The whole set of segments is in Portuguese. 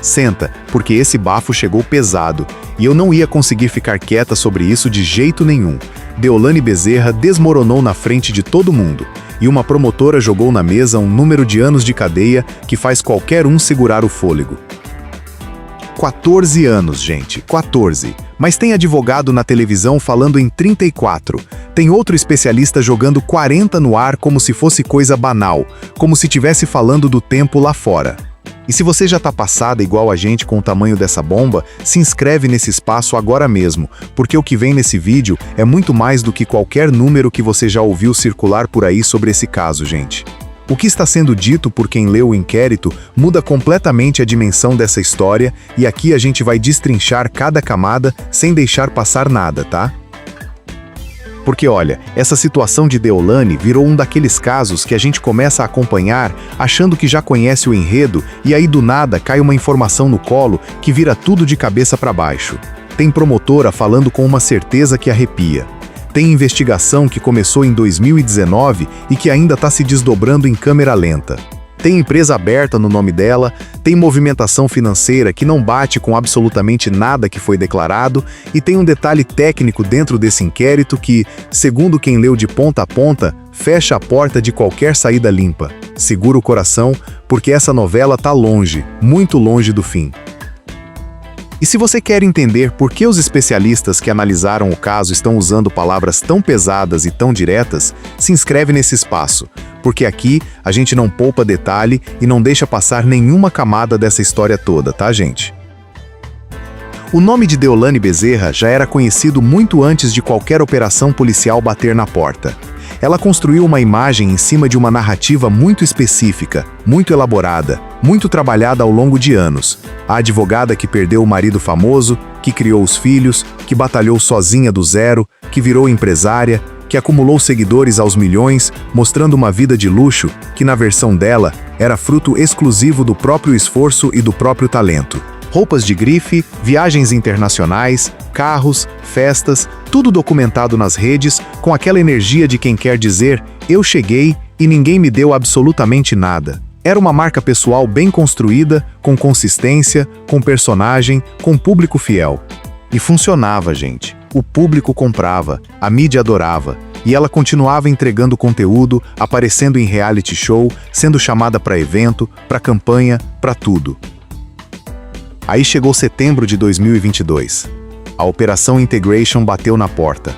Senta, porque esse bafo chegou pesado, e eu não ia conseguir ficar quieta sobre isso de jeito nenhum. Deolane Bezerra desmoronou na frente de todo mundo, e uma promotora jogou na mesa um número de anos de cadeia que faz qualquer um segurar o fôlego. 14 anos, gente, 14. Mas tem advogado na televisão falando em 34. Tem outro especialista jogando 40 no ar como se fosse coisa banal, como se estivesse falando do tempo lá fora. E se você já tá passada igual a gente com o tamanho dessa bomba, se inscreve nesse espaço agora mesmo, porque o que vem nesse vídeo é muito mais do que qualquer número que você já ouviu circular por aí sobre esse caso, gente. O que está sendo dito por quem leu o inquérito muda completamente a dimensão dessa história, e aqui a gente vai destrinchar cada camada sem deixar passar nada, tá? Porque olha, essa situação de Deolane virou um daqueles casos que a gente começa a acompanhar achando que já conhece o enredo e aí do nada cai uma informação no colo que vira tudo de cabeça para baixo. Tem promotora falando com uma certeza que arrepia. Tem investigação que começou em 2019 e que ainda está se desdobrando em câmera lenta. Tem empresa aberta no nome dela, tem movimentação financeira que não bate com absolutamente nada que foi declarado, e tem um detalhe técnico dentro desse inquérito que, segundo quem leu de ponta a ponta, fecha a porta de qualquer saída limpa. Segura o coração, porque essa novela tá longe, muito longe do fim. E se você quer entender por que os especialistas que analisaram o caso estão usando palavras tão pesadas e tão diretas, se inscreve nesse espaço, porque aqui a gente não poupa detalhe e não deixa passar nenhuma camada dessa história toda, tá, gente? O nome de Deolane Bezerra já era conhecido muito antes de qualquer operação policial bater na porta. Ela construiu uma imagem em cima de uma narrativa muito específica, muito elaborada, muito trabalhada ao longo de anos. A advogada que perdeu o marido famoso, que criou os filhos, que batalhou sozinha do zero, que virou empresária, que acumulou seguidores aos milhões, mostrando uma vida de luxo que, na versão dela, era fruto exclusivo do próprio esforço e do próprio talento. Roupas de grife, viagens internacionais, carros, festas, tudo documentado nas redes com aquela energia de quem quer dizer "eu cheguei e ninguém me deu absolutamente nada". Era uma marca pessoal bem construída, com consistência, com personagem, com público fiel. E funcionava, gente. O público comprava, a mídia adorava, e ela continuava entregando conteúdo, aparecendo em reality show, sendo chamada para evento, para campanha, para tudo. Aí chegou setembro de 2022. A Operação Integration bateu na porta.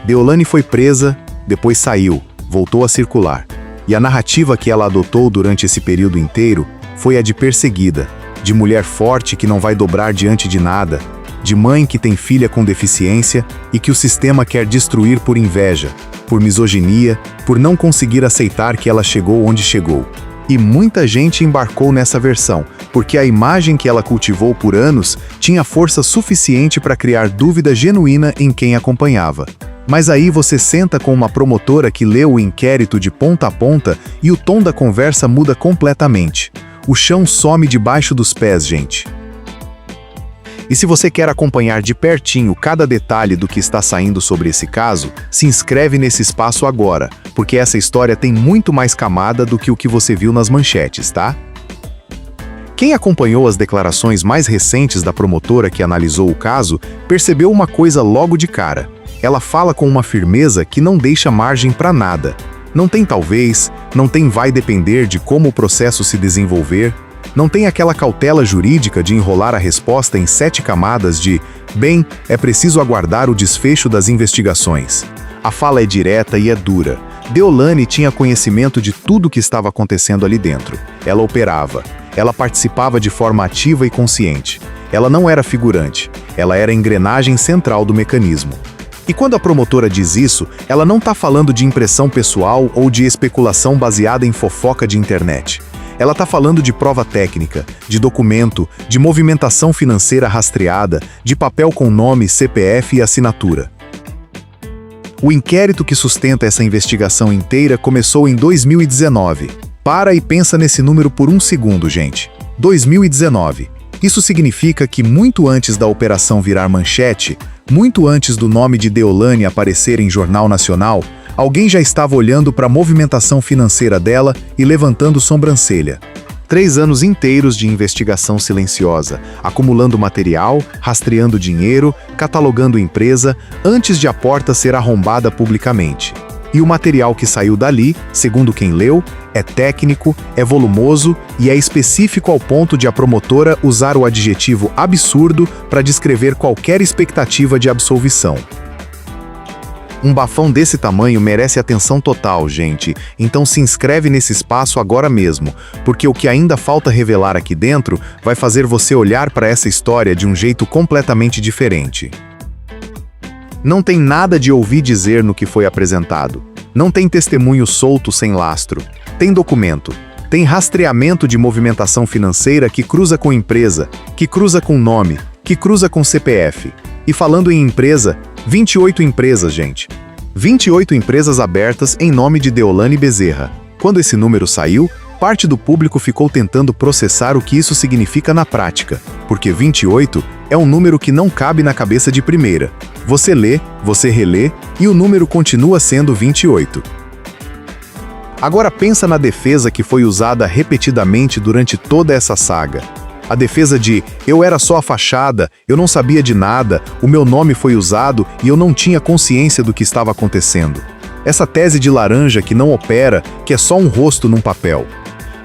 Deolane foi presa, depois saiu, voltou a circular. E a narrativa que ela adotou durante esse período inteiro foi a de perseguida, de mulher forte que não vai dobrar diante de nada, de mãe que tem filha com deficiência e que o sistema quer destruir por inveja, por misoginia, por não conseguir aceitar que ela chegou onde chegou. E muita gente embarcou nessa versão, porque a imagem que ela cultivou por anos tinha força suficiente para criar dúvida genuína em quem acompanhava. Mas aí você senta com uma promotora que leu o inquérito de ponta a ponta e o tom da conversa muda completamente. O chão some debaixo dos pés, gente. E se você quer acompanhar de pertinho cada detalhe do que está saindo sobre esse caso, se inscreve nesse espaço agora, porque essa história tem muito mais camada do que o que você viu nas manchetes, tá? Quem acompanhou as declarações mais recentes da promotora que analisou o caso, percebeu uma coisa logo de cara. Ela fala com uma firmeza que não deixa margem para nada. Não tem talvez, não tem vai depender de como o processo se desenvolver, não tem aquela cautela jurídica de enrolar a resposta em 7 camadas de "bem, é preciso aguardar o desfecho das investigações". A fala é direta e é dura. Deolane tinha conhecimento de tudo o que estava acontecendo ali dentro. Ela operava. Ela participava de forma ativa e consciente. Ela não era figurante. Ela era a engrenagem central do mecanismo. E quando a promotora diz isso, ela não está falando de impressão pessoal ou de especulação baseada em fofoca de internet. Ela está falando de prova técnica, de documento, de movimentação financeira rastreada, de papel com nome, CPF e assinatura. O inquérito que sustenta essa investigação inteira começou em 2019. Para e pensa nesse número por um segundo, gente. 2019. Isso significa que muito antes da operação virar manchete, muito antes do nome de Deolane aparecer em jornal nacional, alguém já estava olhando para a movimentação financeira dela e levantando sobrancelha. 3 anos inteiros de investigação silenciosa, acumulando material, rastreando dinheiro, catalogando empresa, antes de a porta ser arrombada publicamente. E o material que saiu dali, segundo quem leu, é técnico, é volumoso e é específico ao ponto de a promotora usar o adjetivo absurdo para descrever qualquer expectativa de absolvição. Um bafão desse tamanho merece atenção total, gente, então se inscreve nesse espaço agora mesmo, porque o que ainda falta revelar aqui dentro vai fazer você olhar para essa história de um jeito completamente diferente. Não tem nada de ouvir dizer no que foi apresentado. Não tem testemunho solto sem lastro. Tem documento. Tem rastreamento de movimentação financeira que cruza com empresa, que cruza com nome, que cruza com CPF. E falando em empresa, 28 empresas, gente. 28 empresas abertas em nome de Deolane Bezerra. Quando esse número saiu, parte do público ficou tentando processar o que isso significa na prática, porque 28 é um número que não cabe na cabeça de primeira. Você lê, você relê, e o número continua sendo 28. Agora pensa na defesa que foi usada repetidamente durante toda essa saga. A defesa de eu era só a fachada, eu não sabia de nada, o meu nome foi usado e eu não tinha consciência do que estava acontecendo. Essa tese de laranja que não opera, que é só um rosto num papel.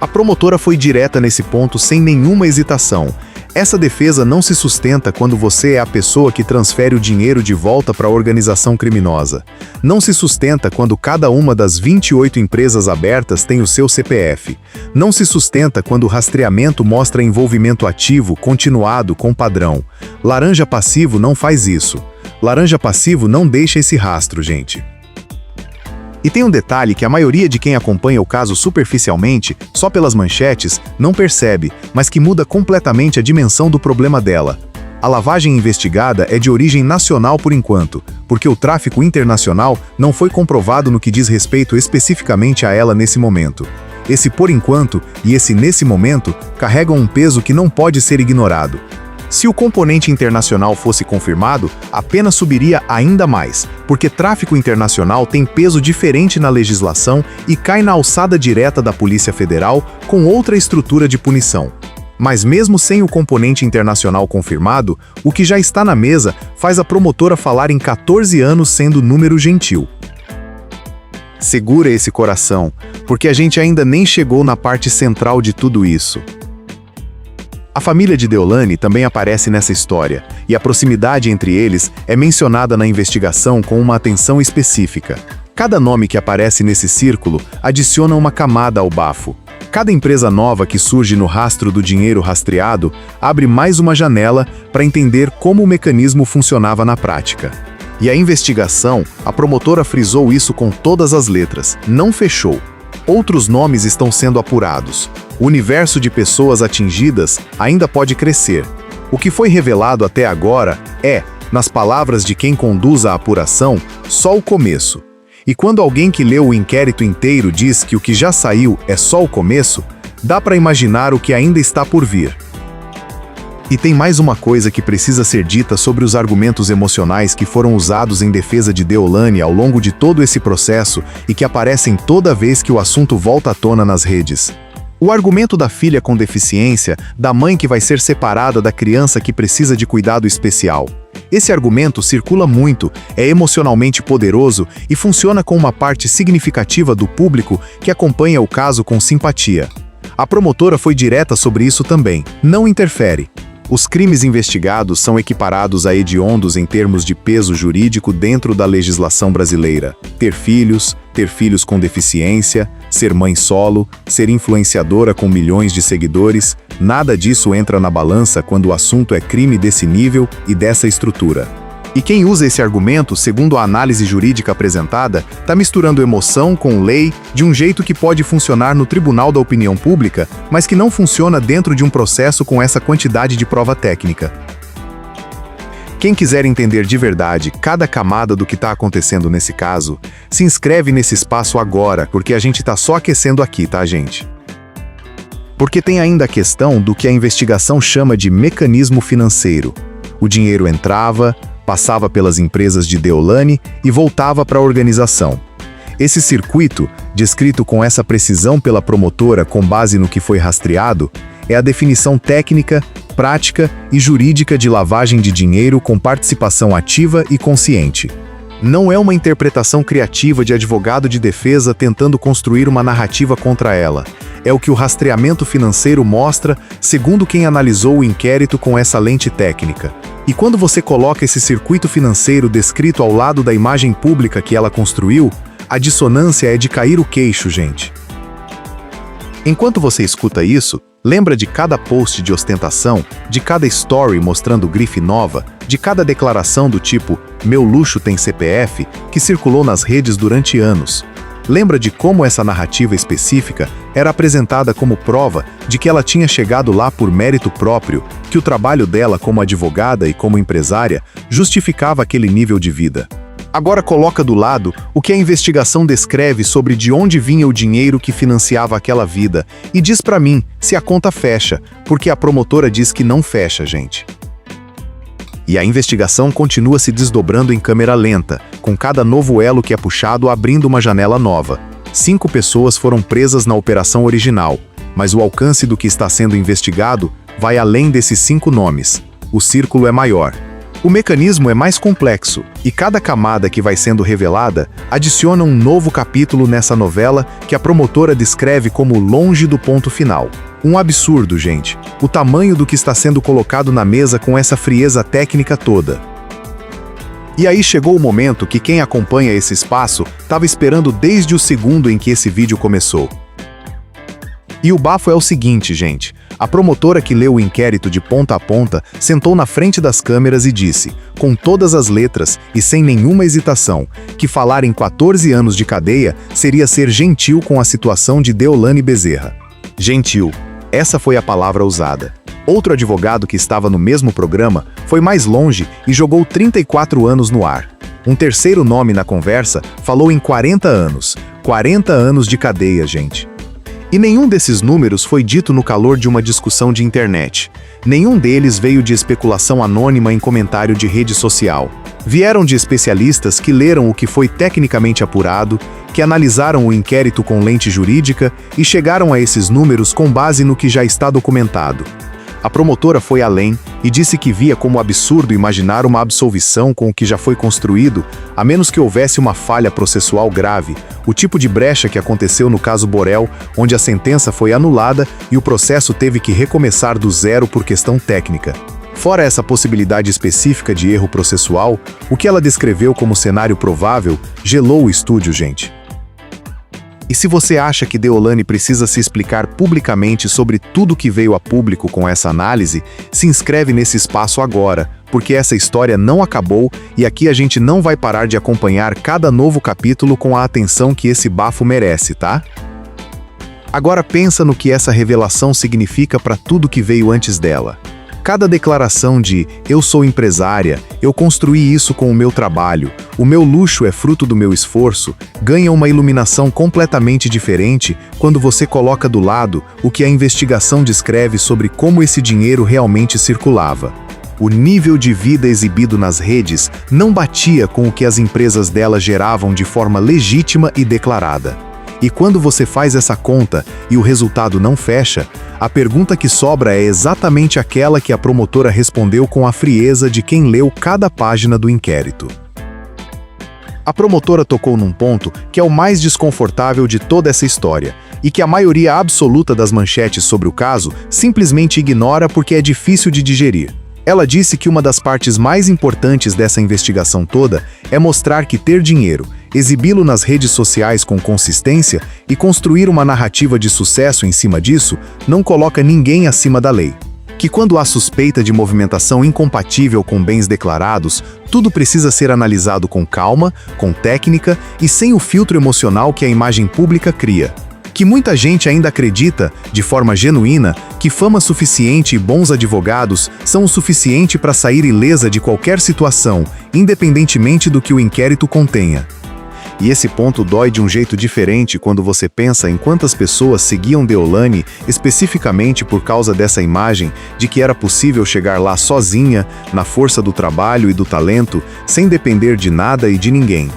A promotora foi direta nesse ponto sem nenhuma hesitação. Essa defesa não se sustenta quando você é a pessoa que transfere o dinheiro de volta para a organização criminosa. Não se sustenta quando cada uma das 28 empresas abertas tem o seu CPF. Não se sustenta quando o rastreamento mostra envolvimento ativo, continuado, com padrão. Laranja passivo não faz isso. Laranja passivo não deixa esse rastro, gente. E tem um detalhe que a maioria de quem acompanha o caso superficialmente, só pelas manchetes, não percebe, mas que muda completamente a dimensão do problema dela. A lavagem investigada é de origem nacional por enquanto, porque o tráfico internacional não foi comprovado no que diz respeito especificamente a ela nesse momento. Esse por enquanto e esse nesse momento carregam um peso que não pode ser ignorado. Se o componente internacional fosse confirmado, a pena subiria ainda mais, porque tráfico internacional tem peso diferente na legislação e cai na alçada direta da Polícia Federal com outra estrutura de punição. Mas mesmo sem o componente internacional confirmado, o que já está na mesa faz a promotora falar em 14 anos sendo número gentil. Segura esse coração, porque a gente ainda nem chegou na parte central de tudo isso. A família de Deolane também aparece nessa história, e a proximidade entre eles é mencionada na investigação com uma atenção específica. Cada nome que aparece nesse círculo adiciona uma camada ao bafo. Cada empresa nova que surge no rastro do dinheiro rastreado abre mais uma janela para entender como o mecanismo funcionava na prática. E a investigação, a promotora frisou isso com todas as letras, não fechou. Outros nomes estão sendo apurados. O universo de pessoas atingidas ainda pode crescer. O que foi revelado até agora é, nas palavras de quem conduz a apuração, só o começo. E quando alguém que leu o inquérito inteiro diz que o que já saiu é só o começo, dá para imaginar o que ainda está por vir. E tem mais uma coisa que precisa ser dita sobre os argumentos emocionais que foram usados em defesa de Deolane ao longo de todo esse processo e que aparecem toda vez que o assunto volta à tona nas redes. O argumento da filha com deficiência, da mãe que vai ser separada da criança que precisa de cuidado especial. Esse argumento circula muito, é emocionalmente poderoso e funciona com uma parte significativa do público que acompanha o caso com simpatia. A promotora foi direta sobre isso também. Não interfere. Os crimes investigados são equiparados a hediondos em termos de peso jurídico dentro da legislação brasileira. Ter filhos com deficiência, ser mãe solo, ser influenciadora com milhões de seguidores, nada disso entra na balança quando o assunto é crime desse nível e dessa estrutura. E quem usa esse argumento, segundo a análise jurídica apresentada, está misturando emoção com lei de um jeito que pode funcionar no tribunal da opinião pública, mas que não funciona dentro de um processo com essa quantidade de prova técnica. Quem quiser entender de verdade cada camada do que está acontecendo nesse caso, se inscreve nesse espaço agora, porque a gente está só aquecendo aqui, tá, gente? Porque tem ainda a questão do que a investigação chama de mecanismo financeiro. O dinheiro entrava, passava pelas empresas de Deolane e voltava para a organização. Esse circuito, descrito com essa precisão pela promotora com base no que foi rastreado, é a definição técnica, prática e jurídica de lavagem de dinheiro com participação ativa e consciente. Não é uma interpretação criativa de advogado de defesa tentando construir uma narrativa contra ela. É o que o rastreamento financeiro mostra, segundo quem analisou o inquérito com essa lente técnica. E quando você coloca esse circuito financeiro descrito ao lado da imagem pública que ela construiu, a dissonância é de cair o queixo, gente. Enquanto você escuta isso, lembra de cada post de ostentação, de cada story mostrando grife nova, de cada declaração do tipo "meu luxo tem CPF", que circulou nas redes durante anos. Lembra de como essa narrativa específica era apresentada como prova de que ela tinha chegado lá por mérito próprio, que o trabalho dela como advogada e como empresária justificava aquele nível de vida. Agora coloca do lado o que a investigação descreve sobre de onde vinha o dinheiro que financiava aquela vida e diz pra mim se a conta fecha, porque a promotora diz que não fecha, gente. E a investigação continua se desdobrando em câmera lenta, com cada novo elo que é puxado abrindo uma janela nova. 5 pessoas foram presas na operação original, mas o alcance do que está sendo investigado vai além desses 5 nomes. O círculo é maior. O mecanismo é mais complexo, e cada camada que vai sendo revelada adiciona um novo capítulo nessa novela que a promotora descreve como longe do ponto final. Um absurdo, gente. O tamanho do que está sendo colocado na mesa com essa frieza técnica toda. E aí chegou o momento que quem acompanha esse espaço estava esperando desde o segundo em que esse vídeo começou. E o bafo é o seguinte, gente. A promotora que leu o inquérito de ponta a ponta sentou na frente das câmeras e disse, com todas as letras e sem nenhuma hesitação, que falar em 14 anos de cadeia seria ser gentil com a situação de Deolane Bezerra. Gentil. Essa foi a palavra usada. Outro advogado que estava no mesmo programa foi mais longe e jogou 34 anos no ar. Um terceiro nome na conversa falou em 40 anos. 40 anos de cadeia, gente. E nenhum desses números foi dito no calor de uma discussão de internet. Nenhum deles veio de especulação anônima em comentário de rede social. Vieram de especialistas que leram o que foi tecnicamente apurado, que analisaram o inquérito com lente jurídica e chegaram a esses números com base no que já está documentado. A promotora foi além e disse que via como absurdo imaginar uma absolvição com o que já foi construído, a menos que houvesse uma falha processual grave, o tipo de brecha que aconteceu no caso Borel, onde a sentença foi anulada e o processo teve que recomeçar do zero por questão técnica. Fora essa possibilidade específica de erro processual, o que ela descreveu como cenário provável gelou o estúdio, gente. E se você acha que Deolane precisa se explicar publicamente sobre tudo que veio a público com essa análise, se inscreve nesse espaço agora, porque essa história não acabou e aqui a gente não vai parar de acompanhar cada novo capítulo com a atenção que esse bafo merece, tá? Agora pensa no que essa revelação significa para tudo que veio antes dela. Cada declaração de "eu sou empresária, eu construí isso com o meu trabalho, o meu luxo é fruto do meu esforço", ganha uma iluminação completamente diferente quando você coloca do lado o que a investigação descreve sobre como esse dinheiro realmente circulava. O nível de vida exibido nas redes não batia com o que as empresas dela geravam de forma legítima e declarada. E quando você faz essa conta e o resultado não fecha, a pergunta que sobra é exatamente aquela que a promotora respondeu com a frieza de quem leu cada página do inquérito. A promotora tocou num ponto que é o mais desconfortável de toda essa história, e que a maioria absoluta das manchetes sobre o caso simplesmente ignora porque é difícil de digerir. Ela disse que uma das partes mais importantes dessa investigação toda é mostrar que ter dinheiro, exibi-lo nas redes sociais com consistência e construir uma narrativa de sucesso em cima disso não coloca ninguém acima da lei. Que quando há suspeita de movimentação incompatível com bens declarados, tudo precisa ser analisado com calma, com técnica e sem o filtro emocional que a imagem pública cria. Que muita gente ainda acredita, de forma genuína, que fama suficiente e bons advogados são o suficiente para sair ilesa de qualquer situação, independentemente do que o inquérito contenha. E esse ponto dói de um jeito diferente quando você pensa em quantas pessoas seguiam Deolane especificamente por causa dessa imagem de que era possível chegar lá sozinha, na força do trabalho e do talento, sem depender de nada e de ninguém.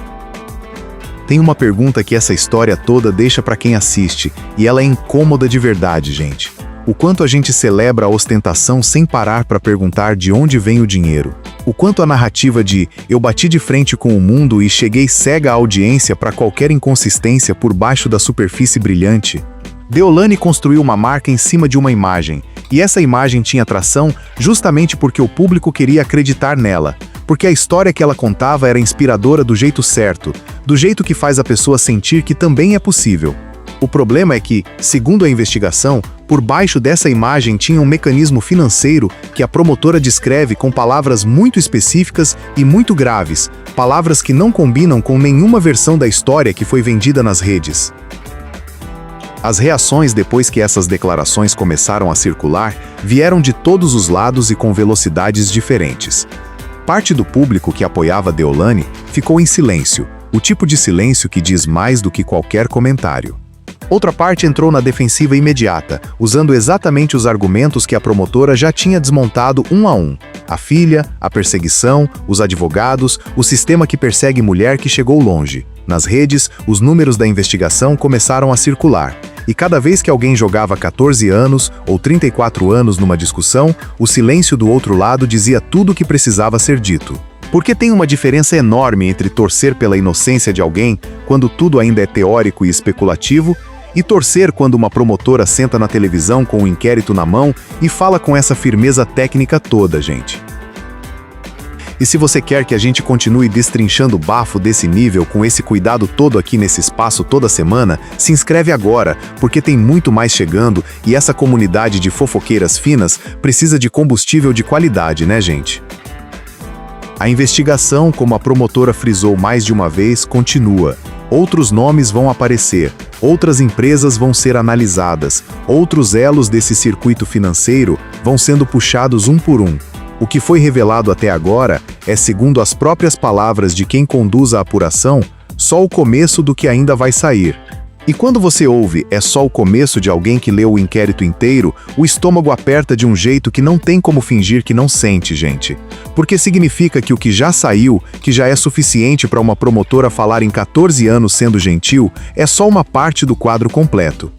Tem uma pergunta que essa história toda deixa para quem assiste, e ela é incômoda de verdade, gente. O quanto a gente celebra a ostentação sem parar para perguntar de onde vem o dinheiro. O quanto a narrativa de "eu bati de frente com o mundo e cheguei cega à audiência para qualquer inconsistência por baixo da superfície brilhante". Deolane construiu uma marca em cima de uma imagem, e essa imagem tinha atração justamente porque o público queria acreditar nela, porque a história que ela contava era inspiradora do jeito certo, do jeito que faz a pessoa sentir que também é possível. O problema é que, segundo a investigação, por baixo dessa imagem tinha um mecanismo financeiro que a promotora descreve com palavras muito específicas e muito graves, palavras que não combinam com nenhuma versão da história que foi vendida nas redes. As reações depois que essas declarações começaram a circular vieram de todos os lados e com velocidades diferentes. Parte do público que apoiava Deolane ficou em silêncio, o tipo de silêncio que diz mais do que qualquer comentário. Outra parte entrou na defensiva imediata, usando exatamente os argumentos que a promotora já tinha desmontado um a um. A filha, a perseguição, os advogados, o sistema que persegue mulher que chegou longe. Nas redes, os números da investigação começaram a circular. E cada vez que alguém jogava 14 anos ou 34 anos numa discussão, o silêncio do outro lado dizia tudo o que precisava ser dito. Porque tem uma diferença enorme entre torcer pela inocência de alguém, quando tudo ainda é teórico e especulativo, e torcer quando uma promotora senta na televisão com o inquérito na mão e fala com essa firmeza técnica toda, gente. E se você quer que a gente continue destrinchando o bafo desse nível com esse cuidado todo aqui nesse espaço toda semana, se inscreve agora, porque tem muito mais chegando e essa comunidade de fofoqueiras finas precisa de combustível de qualidade, né, gente? A investigação, como a promotora frisou mais de uma vez, continua. Outros nomes vão aparecer, outras empresas vão ser analisadas, outros elos desse circuito financeiro vão sendo puxados um por um. O que foi revelado até agora é, segundo as próprias palavras de quem conduz a apuração, só o começo do que ainda vai sair. E quando você ouve "é só o começo" de alguém que leu o inquérito inteiro, o estômago aperta de um jeito que não tem como fingir que não sente, gente. Porque significa que o que já saiu, que já é suficiente para uma promotora falar em 14 anos sendo gentil, é só uma parte do quadro completo.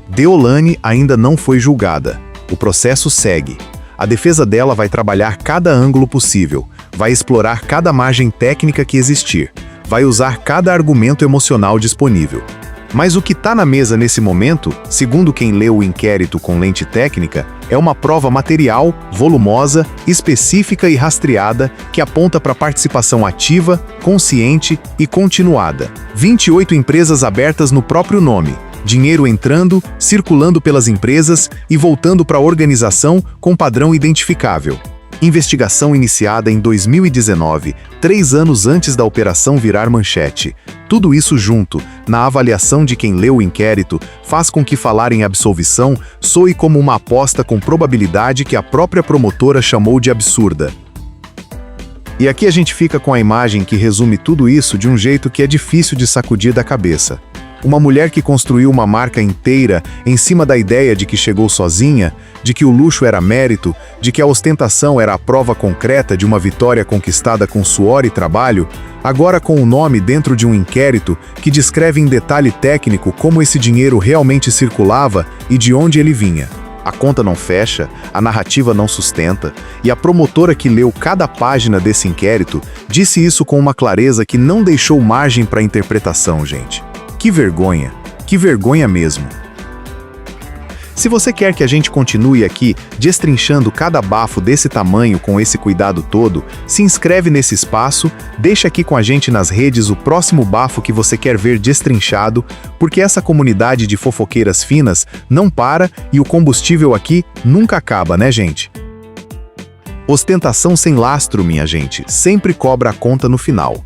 Deolane ainda não foi julgada. O processo segue. A defesa dela vai trabalhar cada ângulo possível, vai explorar cada margem técnica que existir, vai usar cada argumento emocional disponível. Mas o que está na mesa nesse momento, segundo quem leu o inquérito com lente técnica, é uma prova material, volumosa, específica e rastreada que aponta para participação ativa, consciente e continuada. 28 empresas abertas no próprio nome. Dinheiro entrando, circulando pelas empresas e voltando para a organização com padrão identificável. Investigação iniciada em 2019, 3 anos antes da operação virar manchete. Tudo isso junto, na avaliação de quem leu o inquérito, faz com que falar em absolvição soe como uma aposta com probabilidade que a própria promotora chamou de absurda. E aqui a gente fica com a imagem que resume tudo isso de um jeito que é difícil de sacudir da cabeça. Uma mulher que construiu uma marca inteira em cima da ideia de que chegou sozinha, de que o luxo era mérito, de que a ostentação era a prova concreta de uma vitória conquistada com suor e trabalho, agora com o nome dentro de um inquérito que descreve em detalhe técnico como esse dinheiro realmente circulava e de onde ele vinha. A conta não fecha, a narrativa não sustenta, e a promotora que leu cada página desse inquérito disse isso com uma clareza que não deixou margem para interpretação, gente. Que vergonha mesmo. Se você quer que a gente continue aqui destrinchando cada bafo desse tamanho com esse cuidado todo, se inscreve nesse espaço, deixa aqui com a gente nas redes o próximo bafo que você quer ver destrinchado, porque essa comunidade de fofoqueiras finas não para e o combustível aqui nunca acaba, né, gente? Ostentação sem lastro, minha gente, sempre cobra a conta no final.